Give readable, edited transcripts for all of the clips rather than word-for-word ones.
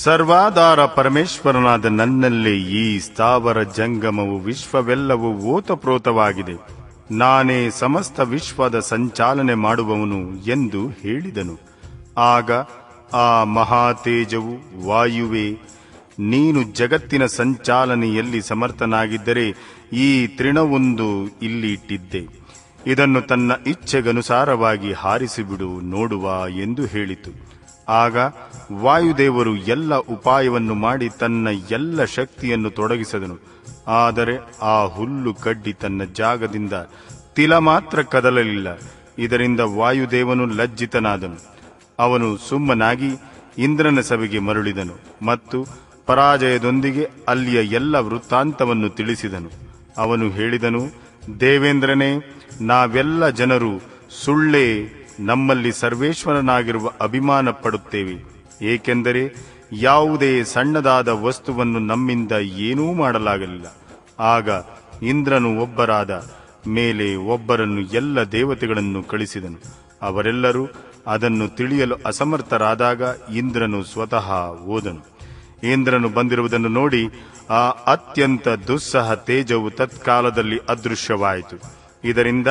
ಸರ್ವಾಧಾರ ಪರಮೇಶ್ವರನಾದ ನನ್ನಲ್ಲೇ ಈ ಸ್ಥಾವರ ಜಂಗಮವು ವಿಶ್ವವೆಲ್ಲವೂ ಓತಪ್ರೋತವಾಗಿದೆ. ನಾನೇ ಸಮಸ್ತ ವಿಶ್ವದ ಸಂಚಾಲನೆ ಮಾಡುವವನು ಎಂದು ಹೇಳಿದನು. ಆಗ ಆ ಮಹಾತೇಜವು, ವಾಯುವೇ, ನೀನು ಜಗತ್ತಿನ ಸಂಚಾಲನೆಯಲ್ಲಿ ಸಮರ್ಥನಾಗಿದ್ದರೆ ಈ ತೃಣವೊಂದು ಇಲ್ಲಿ ಇಟ್ಟಿದ್ದೆ. ಇದನ್ನು ತನ್ನ ಇಚ್ಛೆಗನುಸಾರವಾಗಿ ಹಾರಿಸಿಬಿಡು, ನೋಡುವ ಎಂದು ಹೇಳಿತು. ಆಗ ವಾಯುದೇವರು ಎಲ್ಲ ಉಪಾಯವನ್ನು ಮಾಡಿ ತನ್ನ ಎಲ್ಲ ಶಕ್ತಿಯನ್ನು ತೊಡಗಿಸಿದನು. ಆದರೆ ಆ ಹುಲ್ಲು ಕಡ್ಡಿ ತನ್ನ ಜಾಗದಿಂದ ತಿಲ ಮಾತ್ರ ಕದಲಲಿಲ್ಲ. ಇದರಿಂದ ವಾಯುದೇವನು ಲಜ್ಜಿತನಾದನು. ಅವನು ಸುಮ್ಮನಾಗಿ ಇಂದ್ರನ ಸಭೆಗೆ ಮರಳಿದನು ಮತ್ತು ಪರಾಜಯದೊಂದಿಗೆ ಅಲ್ಲಿಯ ಎಲ್ಲ ವೃತ್ತಾಂತವನ್ನು ತಿಳಿಸಿದನು. ಅವನು ಹೇಳಿದನು, ದೇವೇಂದ್ರನೇ, ನಾವೆಲ್ಲ ಜನರು ಸುಳ್ಳೇ ನಮ್ಮಲ್ಲಿ ಸರ್ವೇಶ್ವರನಾಗಿರುವ ಅಭಿಮಾನ ಪಡುತ್ತೇವೆ. ಏಕೆಂದರೆ ಯಾವುದೇ ಸಣ್ಣದಾದ ವಸ್ತುವನ್ನು ನಮ್ಮಿಂದ ಏನೂ ಮಾಡಲಾಗಲಿಲ್ಲ. ಆಗ ಇಂದ್ರನು ಒಬ್ಬರಾದ ಮೇಲೆ ಒಬ್ಬರನ್ನು ಎಲ್ಲ ದೇವತೆಗಳನ್ನು ಕಳಿಸಿದನು. ಅವರೆಲ್ಲರೂ ಅದನ್ನು ತಿಳಿಯಲು ಅಸಮರ್ಥರಾದಾಗ ಇಂದ್ರನು ಸ್ವತಃ ಹೋದನು. ಇಂದ್ರನು ಬಂದಿರುವುದನ್ನು ನೋಡಿ ಆ ಅತ್ಯಂತ ದುಸ್ಸಹ ತೇಜವು ತತ್ಕಾಲದಲ್ಲಿ ಅದೃಶ್ಯವಾಯಿತು. ಇದರಿಂದ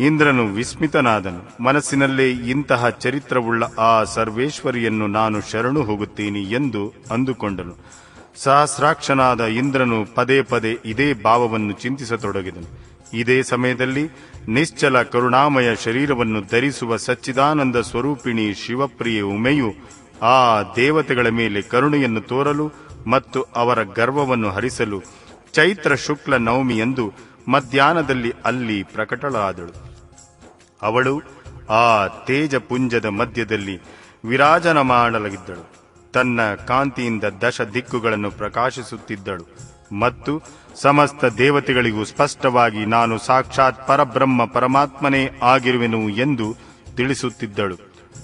ಇಂದ್ರನು ವಿಸ್ಮಿತನಾದನು. ಮನಸ್ಸಿನಲ್ಲೇ ಇಂತಹ ಚರಿತ್ರವುಳ್ಳ ಆ ಸರ್ವೇಶ್ವರಿಯನ್ನು ನಾನು ಶರಣು ಹೋಗುತ್ತೇನೆ ಎಂದು ಅಂದುಕೊಂಡನು. ಸಹಸ್ರಾಕ್ಷನಾದ ಇಂದ್ರನು ಪದೇ ಪದೇ ಇದೇ ಭಾವವನ್ನು ಚಿಂತಿಸತೊಡಗಿದನು. ಇದೇ ಸಮಯದಲ್ಲಿ ನಿಶ್ಚಲ ಕರುಣಾಮಯ ಶರೀರವನ್ನು ಧರಿಸುವ ಸಚ್ಚಿದಾನಂದ ಸ್ವರೂಪಿಣಿ ಶಿವಪ್ರಿಯೆ ಉಮೆಯು ಆ ದೇವತೆಗಳ ಮೇಲೆ ಕರುಣೆಯನ್ನು ತೋರಲು ಮತ್ತು ಅವರ ಗರ್ವವನ್ನು ಹರಿಸಲು ಚೈತ್ರ ಶುಕ್ಲ ನವಮಿಯಂದು ಮಧ್ಯಾಹ್ನದಲ್ಲಿ ಅಲ್ಲಿ ಪ್ರಕಟಳಾದಳು. ಅವಳು ಆ ತೇಜಪುಂಜದ ಮಧ್ಯದಲ್ಲಿ ವಿರಾಜನ ಮಾಡಲಾಗಿದ್ದಳು. ತನ್ನ ಕಾಂತಿಯಿಂದ ದಶ ದಿಕ್ಕುಗಳನ್ನು ಪ್ರಕಾಶಿಸುತ್ತಿದ್ದಳು ಮತ್ತು ಸಮಸ್ತ ದೇವತೆಗಳಿಗೂ ಸ್ಪಷ್ಟವಾಗಿ ನಾನು ಸಾಕ್ಷಾತ್ ಪರಬ್ರಹ್ಮ ಪರಮಾತ್ಮನೇ ಆಗಿರುವೆನು ಎಂದು ತಿಳಿಸುತ್ತಿದ್ದಳು.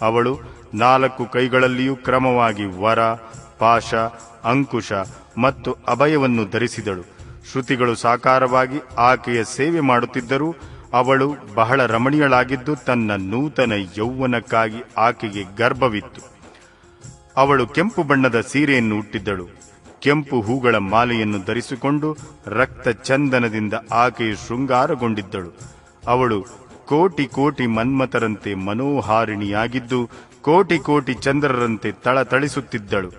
ಅವಳು 4 ಕೈಗಳಲ್ಲಿಯೂ ಕ್ರಮವಾಗಿ ವರ, ಪಾಶ, ಅಂಕುಶ ಮತ್ತು ಅಭಯವನ್ನು ಧರಿಸಿದಳು. ಶ್ರುತಿಗಳು ಸಾಕಾರವಾಗಿ ಆಕೆಯ ಸೇವೆ ಮಾಡುತ್ತಿದ್ದರೂ ಅವಳು ಬಹಳ ರಮಣೀಯಳಾಗಿದ್ದು ತನ್ನ ನೂತನ ಯೌವನಕ್ಕಾಗಿ ಆಕೆಗೆ ಗರ್ಭವಿತ್ತು. ಅವಳು ಕೆಂಪು ಬಣ್ಣದ ಸೀರೆಯನ್ನು ಉಟ್ಟಿದ್ದಳು. ಕೆಂಪು ಹೂಗಳ ಮಾಲೆಯನ್ನು ಧರಿಸಿಕೊಂಡು ರಕ್ತ ಚಂದನದಿಂದ ಆಕೆಯು ಶೃಂಗಾರಗೊಂಡಿದ್ದಳು. ಅವಳು ಕೋಟಿ ಕೋಟಿ ಮನ್ಮಥರಂತೆ ಮನೋಹಾರಿಣಿಯಾಗಿದ್ದು ಕೋಟಿ ಕೋಟಿ ಚಂದ್ರರಂತೆ ಥಳಥಳಿಸುತ್ತಿದ್ದಳು.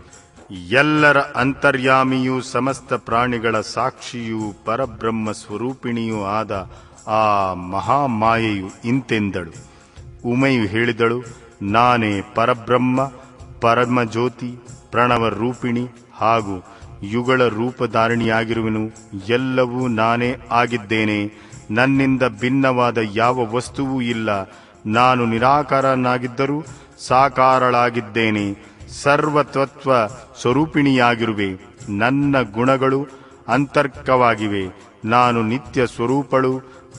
ಎಲ್ಲರ ಅಂತರ್ಯಾಮಿಯೂ ಸಮಸ್ತ ಪ್ರಾಣಿಗಳ ಸಾಕ್ಷಿಯೂ ಪರಬ್ರಹ್ಮ ಸ್ವರೂಪಿಣಿಯೂ ಆದ ಆ ಮಹಾಮಾಯೆಯು ಇಂತೆಂದಳು. ಉಮೆಯು ಹೇಳಿದಳು, ನಾನೇ ಪರಬ್ರಹ್ಮ, ಪರಮಜ್ಯೋತಿ, ಪ್ರಣವ ರೂಪಿಣಿ ಹಾಗೂ ಯುಗಳ ರೂಪಧಾರಿಣಿಯಾಗಿರುವೆನು. ಎಲ್ಲವೂ ನಾನೇ ಆಗಿದ್ದೇನೆ. ನನ್ನಿಂದ ಭಿನ್ನವಾದ ಯಾವ ವಸ್ತುವೂ ಇಲ್ಲ. ನಾನು ನಿರಾಕಾರನಾಗಿದ್ದರೂ ಸಾಕಾರಳಾಗಿದ್ದೇನೆ. ಸರ್ವತತ್ವ ಸ್ವರೂಪಿಣಿಯಾಗಿರುವೆ. ನನ್ನ ಗುಣಗಳು ಅಂತರ್ಕವಾಗಿವೆ. ನಾನು ನಿತ್ಯ ಸ್ವರೂಪಳು,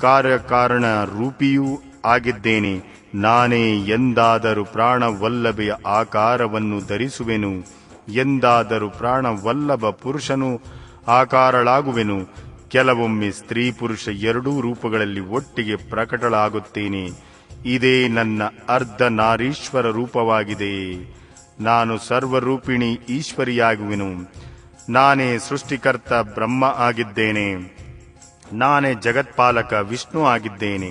ಕಾರ್ಯಕಾರಣ ರೂಪಿಯೂ ಆಗಿದ್ದೇನೆ. ನಾನೇ ಎಂದಾದರೂ ಪ್ರಾಣವಲ್ಲಭೆಯ ಆಕಾರವನ್ನು ಧರಿಸುವೆನು. ಎಂದಾದರೂ ಪ್ರಾಣವಲ್ಲಭ ಪುರುಷನು ಆಕಾರಳಾಗುವೆನು. ಕೆಲವೊಮ್ಮೆ ಸ್ತ್ರೀ ಪುರುಷ ಎರಡೂ ರೂಪಗಳಲ್ಲಿ ಒಟ್ಟಿಗೆ ಪ್ರಕಟಳಾಗುತ್ತೇನೆ. ಇದೇ ನನ್ನ ಅರ್ಧ ನಾರೀಶ್ವರ ರೂಪವಾಗಿದೆ. ನಾನು ಸರ್ವರೂಪಿಣಿ ಈಶ್ವರಿಯಾಗುವೆನು. ನಾನೇ ಸೃಷ್ಟಿಕರ್ತ ಬ್ರಹ್ಮ ಆಗಿದ್ದೇನೆ. ನಾನೇ ಜಗತ್ಪಾಲಕ ವಿಷ್ಣು ಆಗಿದ್ದೇನೆ.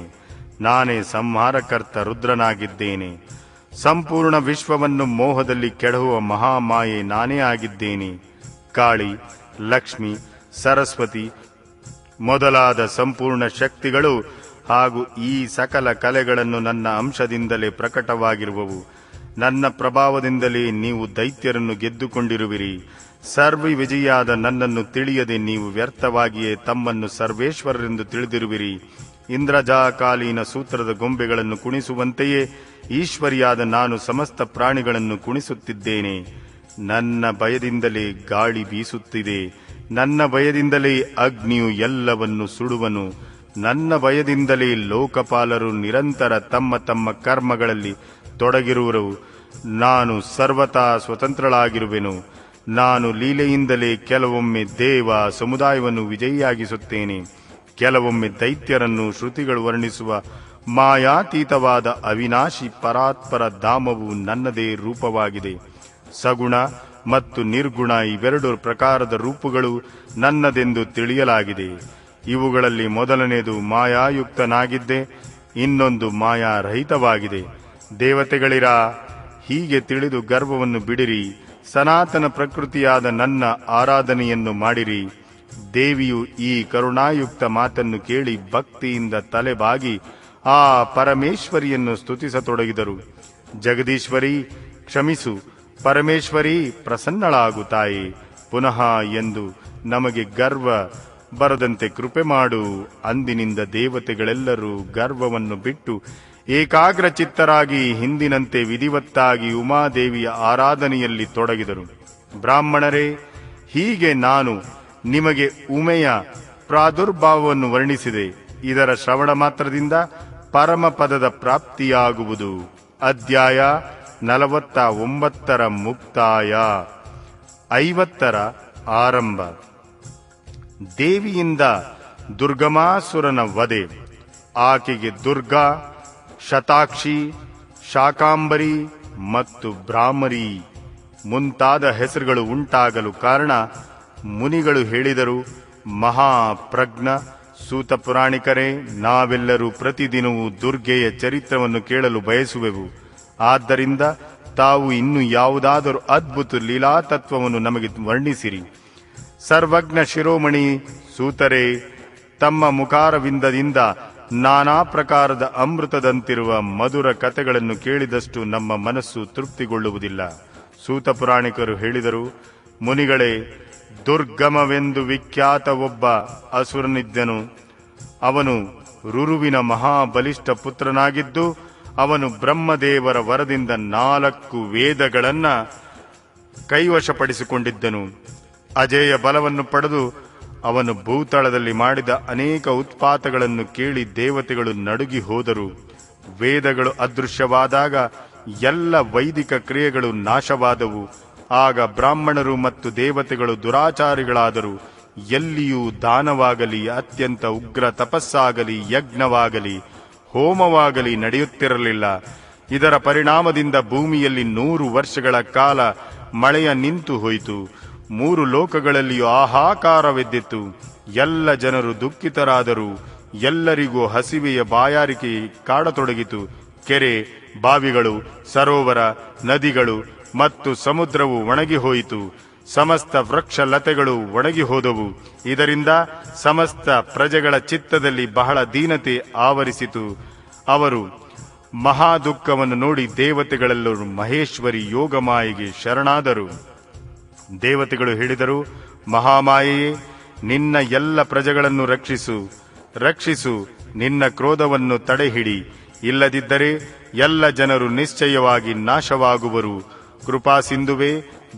ನಾನೇ ಸಂಹಾರಕರ್ತ ರುದ್ರನಾಗಿದ್ದೇನೆ. ಸಂಪೂರ್ಣ ವಿಶ್ವವನ್ನು ಮೋಹದಲ್ಲಿ ಕೆಡಹುವ ಮಹಾಮಾಯೆ ನಾನೇ ಆಗಿದ್ದೇನೆ. ಕಾಳಿ, ಲಕ್ಷ್ಮಿ, ಸರಸ್ವತಿ ಮೊದಲಾದ ಸಂಪೂರ್ಣ ಶಕ್ತಿಗಳು ಹಾಗೂ ಈ ಸಕಲ ಕಲೆಗಳನ್ನು ನನ್ನ ಅಂಶದಿಂದಲೇ ಪ್ರಕಟವಾಗಿರುವವು. ನನ್ನ ಪ್ರಭಾವದಿಂದಲೇ ನೀವು ದೈತ್ಯರನ್ನು ಗೆದ್ದುಕೊಂಡಿರುವಿರಿ. ಸರ್ವ ವಿಜಯಿಯಾದ ನನ್ನನ್ನು ತಿಳಿಯದೆ ನೀವು ವ್ಯರ್ಥವಾಗಿಯೇ ತಮ್ಮನ್ನು ಸರ್ವೇಶ್ವರರೆಂದು ತಿಳಿದಿರುವಿರಿ. ಇಂದ್ರಜಾಕಾಲೀನ ಸೂತ್ರದ ಗೊಂಬೆಗಳನ್ನು ಕುಣಿಸುವಂತೆಯೇ ಈಶ್ವರಿಯಾದ ನಾನು ಸಮಸ್ತ ಪ್ರಾಣಿಗಳನ್ನು ಕುಣಿಸುತ್ತಿದ್ದೇನೆ. ನನ್ನ ಭಯದಿಂದಲೇ ಗಾಳಿ ಬೀಸುತ್ತಿದೆ. ನನ್ನ ಭಯದಿಂದಲೇ ಅಗ್ನಿಯು ಎಲ್ಲವನ್ನು ಸುಡುವನು. ನನ್ನ ಭಯದಿಂದಲೇ ಲೋಕಪಾಲರು ನಿರಂತರ ತಮ್ಮ ತಮ್ಮ ಕರ್ಮಗಳಲ್ಲಿ ತೊಡಗಿರುವರು. ನಾನು ಸರ್ವತಾ ಸ್ವತಂತ್ರಳಾಗಿರುವೆನು. ನಾನು ಲೀಲೆಯಿಂದಲೇ ಕೆಲವೊಮ್ಮೆ ದೇವ ಸಮುದಾಯವನ್ನು ವಿಜಯಿಯಾಗಿಸುತ್ತೇನೆ. ಕೆಲವೊಮ್ಮೆ ದೈತ್ಯರನ್ನು ಶ್ರುತಿಗಳು ವರ್ಣಿಸುವ ಮಾಯಾತೀತವಾದ ಅವಿನಾಶಿ ಪರಾತ್ಪರ ಧಾಮವು ನನ್ನದೇ ರೂಪವಾಗಿದೆ. ಸಗುಣ ಮತ್ತು ನಿರ್ಗುಣ ಇವೆರಡು ಪ್ರಕಾರದ ರೂಪಗಳು ನನ್ನದೆಂದು ತಿಳಿಯಲಾಗಿದೆ. ಇವುಗಳಲ್ಲಿ ಮೊದಲನೆಯದು ಮಾಯಾಯುಕ್ತನಾಗಿದ್ದೆ, ಇನ್ನೊಂದು ಮಾಯಾರಹಿತವಾಗಿದೆ. ದೇವತೆಗಳಿರ, ಹೀಗೆ ತಿಳಿದು ಗರ್ವವನ್ನು ಬಿಡಿರಿ, ಸನಾತನ ಪ್ರಕೃತಿಯಾದ ನನ್ನ ಆರಾಧನೆಯನ್ನು ಮಾಡಿರಿ. ದೇವಿಯು ಈ ಕರುಣಾಯುಕ್ತ ಮಾತನ್ನು ಕೇಳಿ ಭಕ್ತಿಯಿಂದ ತಲೆಬಾಗಿ ಆ ಪರಮೇಶ್ವರಿಯನ್ನು ಸ್ತುತಿಸತೊಡಗಿದರು. ಜಗದೀಶ್ವರಿ ಕ್ಷಮಿಸು, ಪರಮೇಶ್ವರಿ ಪ್ರಸನ್ನಳಾಗು ತಾಯಿ, ಪುನಃ ಎಂದು ನಮಗೆ ಗರ್ವ ಬರದಂತೆ ಕೃಪೆ ಮಾಡು. ಅಂದಿನಿಂದ ದೇವತೆಗಳೆಲ್ಲರೂ ಗರ್ವವನ್ನು ಬಿಟ್ಟು ಏಕಾಗ್ರ ಚಿತ್ತರಾಗಿ ಹಿಂದಿನಂತೆ ವಿಧಿವತ್ತಾಗಿ ಉಮಾದೇವಿಯ ಆರಾಧನೆಯಲ್ಲಿ ತೊಡಗಿದರು. ಬ್ರಾಹ್ಮಣರೇ, ಹೀಗೆ ನಾನು ನಿಮಗೆ ಉಮೆಯ ಪ್ರಾದುರ್ಭಾವವನ್ನು ವರ್ಣಿಸಿದೆ. ಇದರ ಶ್ರವಣ ಮಾತ್ರದಿಂದ ಪರಮಪದದ ಪ್ರಾಪ್ತಿಯಾಗುವುದು. ಅಧ್ಯಾಯ 49 ಮುಕ್ತಾಯ. 50 ಆರಂಭ. ದೇವಿಯಿಂದ ದುರ್ಗಮಾಸುರನ ವಧೆ. ಆಕೆಗೆ ದುರ್ಗಾ, ಶತಾಕ್ಷಿ, ಶಾಕಾಂಬರಿ ಮತ್ತು ಭ್ರಾಮರಿ ಮುಂತಾದ ಹೆಸರುಗಳು ಉಂಟಾಗಲು ಕಾರಣ ಮುನಿಗಳು ಹೇಳಿದರು. ಮಹಾಪ್ರಜ್ಞ ಸೂತ ಪುರಾಣಿಕರೇ, ನಾವೆಲ್ಲರೂ ಪ್ರತಿದಿನವೂ ದುರ್ಗೆಯ ಚರಿತ್ರವನ್ನು ಕೇಳಲು ಬಯಸುವೆವು. ಆದ್ದರಿಂದ ತಾವು ಇನ್ನು ಯಾವುದಾದರೂ ಅದ್ಭುತ ಲೀಲಾತತ್ವವನ್ನು ನಮಗೆ ವರ್ಣಿಸಿರಿ. ಸರ್ವಜ್ಞ ಶಿರೋಮಣಿ ಸೂತರೇ, ತಮ್ಮ ಮುಖಾರವಿಂದದಿಂದ ನಾನಾ ಪ್ರಕಾರದ ಅಮೃತದಂತಿರುವ ಮಧುರ ಕಥೆಗಳನ್ನು ಕೇಳಿದಷ್ಟು ನಮ್ಮ ಮನಸ್ಸು ತೃಪ್ತಿಗೊಳ್ಳುವುದಿಲ್ಲ. ಸೂತ ಪುರಾಣಿಕರು ಹೇಳಿದರು, ಮುನಿಗಳೇ, ದುರ್ಗಮವೆಂದು ವಿಖ್ಯಾತ ಒಬ್ಬ ಅಸುರನಿದ್ದನು. ಅವನು ರುರುವಿನ ಮಹಾಬಲಿಷ್ಠ ಪುತ್ರನಾಗಿದ್ದು, ಅವನು ಬ್ರಹ್ಮದೇವರ ವರದಿಂದ 4 ವೇದಗಳನ್ನ ಕೈವಶಪಡಿಸಿಕೊಂಡಿದ್ದನು. ಅಜೇಯ ಬಲವನ್ನು ಪಡೆದು ಅವನು ಭೂತಳದಲ್ಲಿ ಮಾಡಿದ ಅನೇಕ ಉತ್ಪಾತಗಳನ್ನು ಕೇಳಿ ದೇವತೆಗಳು ನಡುಗಿ ಹೋದರು. ವೇದಗಳು ಅದೃಶ್ಯವಾದಾಗ ಎಲ್ಲ ವೈದಿಕ ಕ್ರಿಯೆಗಳು ನಾಶವಾದವು. ಆಗ ಬ್ರಾಹ್ಮಣರು ಮತ್ತು ದೇವತೆಗಳು ದುರಾಚಾರಿಗಳಾದರು. ಎಲ್ಲಿಯೂ ದಾನವಾಗಲಿ, ಅತ್ಯಂತ ಉಗ್ರ ತಪಸ್ಸಾಗಲಿ, ಯಜ್ಞವಾಗಲಿ, ಹೋಮವಾಗಲಿ ನಡೆಯುತ್ತಿರಲಿಲ್ಲ. ಇದರ ಪರಿಣಾಮದಿಂದ ಭೂಮಿಯಲ್ಲಿ 100 ವರ್ಷಗಳ ಕಾಲ ಮಳೆಯ ನಿಂತು ಹೋಯಿತು. 3 ಲೋಕಗಳಲ್ಲಿಯೂ ಹಾಹಾಕಾರವೆದ್ದಿತು. ಎಲ್ಲ ಜನರು ದುಃಖಿತರಾದರು. ಎಲ್ಲರಿಗೂ ಹಸಿವೆಯ ಬಾಯಾರಿಕೆ ಕಾಡತೊಡಗಿತು. ಕೆರೆ, ಬಾವಿಗಳು, ಸರೋವರ, ನದಿಗಳು ಮತ್ತು ಸಮುದ್ರವು ಒಣಗಿ ಹೋಯಿತು. ಸಮಸ್ತ ವೃಕ್ಷ ಲತೆಗಳು ಒಣಗಿ ಹೋದವು. ಇದರಿಂದ ಸಮಸ್ತ ಪ್ರಜೆಗಳ ಚಿತ್ತದಲ್ಲಿ ಬಹಳ ದೀನತೆ ಆವರಿಸಿತು. ಅವರು ಮಹಾ ದುಃಖವನ್ನು ನೋಡಿ ದೇವತೆಗಳೆಲ್ಲರೂ ಮಹೇಶ್ವರಿ ಯೋಗಮಾಯೆಗೆ ಶರಣಾದರು. ದೇವತೆಗಳು ಹೇಳಿದರು, ಮಹಾಮಾಯೆಯೇ, ನಿನ್ನ ಎಲ್ಲ ಪ್ರಜೆಗಳನ್ನು ರಕ್ಷಿಸು, ನಿನ್ನ ಕ್ರೋಧವನ್ನು ತಡೆಹಿಡಿ. ಇಲ್ಲದಿದ್ದರೆ ಎಲ್ಲ ಜನರು ನಿಶ್ಚಯವಾಗಿ ನಾಶವಾಗುವರು. ಕೃಪಾ ಸಿಂಧುವೆ,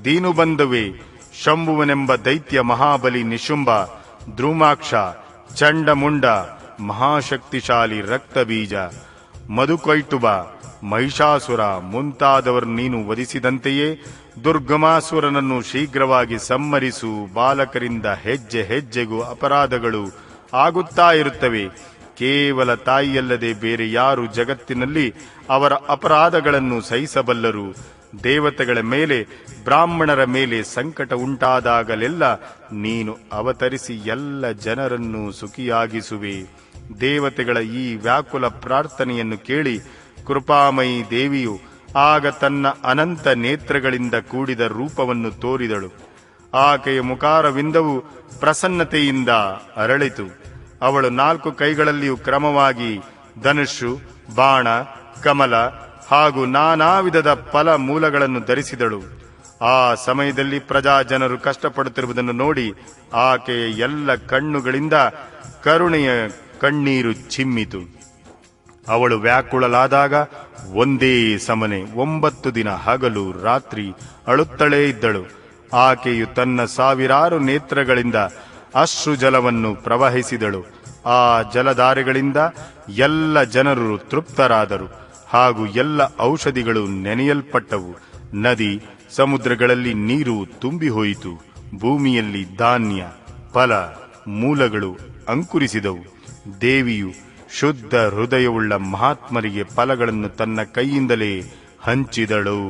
ದೀನುಬಂಧುವೆ, ಶಂಭುವನೆಂಬ ದೈತ್ಯ ಮಹಾಬಲಿ ನಿಶುಂಭ, ದ್ರುಮಾಕ್ಷ, ಚಂಡಮುಂಡ, ಮಹಾಶಕ್ತಿಶಾಲಿ ರಕ್ತಬೀಜ, ಮಧುಕೈಟುಬ, ಮಹಿಷಾಸುರ ಮುಂತಾದವರು ನೀನು ವಧಿಸಿದಂತೆಯೇ ದುರ್ಗಮಾಸುರನನ್ನು ಶೀಘ್ರವಾಗಿ ಸಂಹರಿಸು. ಬಾಲಕರಿಂದ ಹೆಜ್ಜೆ ಹೆಜ್ಜೆಗೂ ಅಪರಾಧಗಳು ಆಗುತ್ತಾ ಇರುತ್ತವೆ. ಕೇವಲ ತಾಯಿಯಲ್ಲದೆ ಬೇರೆ ಯಾರು ಜಗತ್ತಿನಲ್ಲಿ ಅವರ ಅಪರಾಧಗಳನ್ನು ಸಹಿಸಬಲ್ಲರು? ದೇವತೆಗಳ ಮೇಲೆ, ಬ್ರಾಹ್ಮಣರ ಮೇಲೆ ಸಂಕಟ ಉಂಟಾದಾಗಲೆಲ್ಲ ನೀನು ಅವತರಿಸಿ ಎಲ್ಲ ಜನರನ್ನು ಸುಖಿಯಾಗಿಸುವೆ. ದೇವತೆಗಳ ಈ ವ್ಯಾಕುಲ ಪ್ರಾರ್ಥನೆಯನ್ನು ಕೇಳಿ ಕೃಪಾಮಯಿ ದೇವಿಯು ಆಗ ತನ್ನ ಅನಂತ ನೇತ್ರಗಳಿಂದ ಕೂಡಿದ ರೂಪವನ್ನು ತೋರಿದಳು. ಆಕೆಯ ಮುಖಾರವಿಂದವು ಪ್ರಸನ್ನತೆಯಿಂದ ಅರಳಿತು. ಅವಳು 4 ಕೈಗಳಲ್ಲಿಯೂ ಕ್ರಮವಾಗಿ ಧನುಷು, ಬಾಣ, ಕಮಲ ಹಾಗೂ ನಾನಾ ವಿಧದ ಫಲ ಮೂಲಗಳನ್ನು ಧರಿಸಿದಳು. ಆ ಸಮಯದಲ್ಲಿ ಪ್ರಜಾಜನರು ಕಷ್ಟಪಡುತ್ತಿರುವುದನ್ನು ನೋಡಿ ಆಕೆಯ ಎಲ್ಲ ಕಣ್ಣುಗಳಿಂದ ಕರುಣೆಯ ಕಣ್ಣೀರು ಚಿಮ್ಮಿತು. ಅವಳು ವ್ಯಾಕುಳಲಾದಾಗ ಒಂದೇ ಸಮನೆ 9 ದಿನ ಹಗಲು ರಾತ್ರಿ ಅಳುತ್ತಲೇ ಇದ್ದಳು. ಆಕೆಯು ತನ್ನ ಸಾವಿರಾರು ನೇತ್ರಗಳಿಂದ ಅಶ್ರು ಜಲವನ್ನು ಪ್ರವಹಿಸಿದಳು. ಆ ಜಲಧಾರೆಗಳಿಂದ ಎಲ್ಲ ಜನರು ತೃಪ್ತರಾದರು ಹಾಗೂ ಎಲ್ಲ ಔಷಧಿಗಳು ನೆನೆಯಲ್ಪಟ್ಟವು. ನದಿ, ಸಮುದ್ರಗಳಲ್ಲಿ ನೀರು ತುಂಬಿ ಹೋಯಿತು. ಭೂಮಿಯಲ್ಲಿ ಧಾನ್ಯ, ಫಲ, ಮೂಲಗಳು ಅಂಕುರಿಸಿದವು. ದೇವಿಯು ಶುದ್ಧ ಹೃದಯವುಳ್ಳ ಮಹಾತ್ಮರಿಗೆ ಫಲಗಳನ್ನು ತನ್ನ ಕೈಯಿಂದಲೇ ಹಂಚಿದಳು.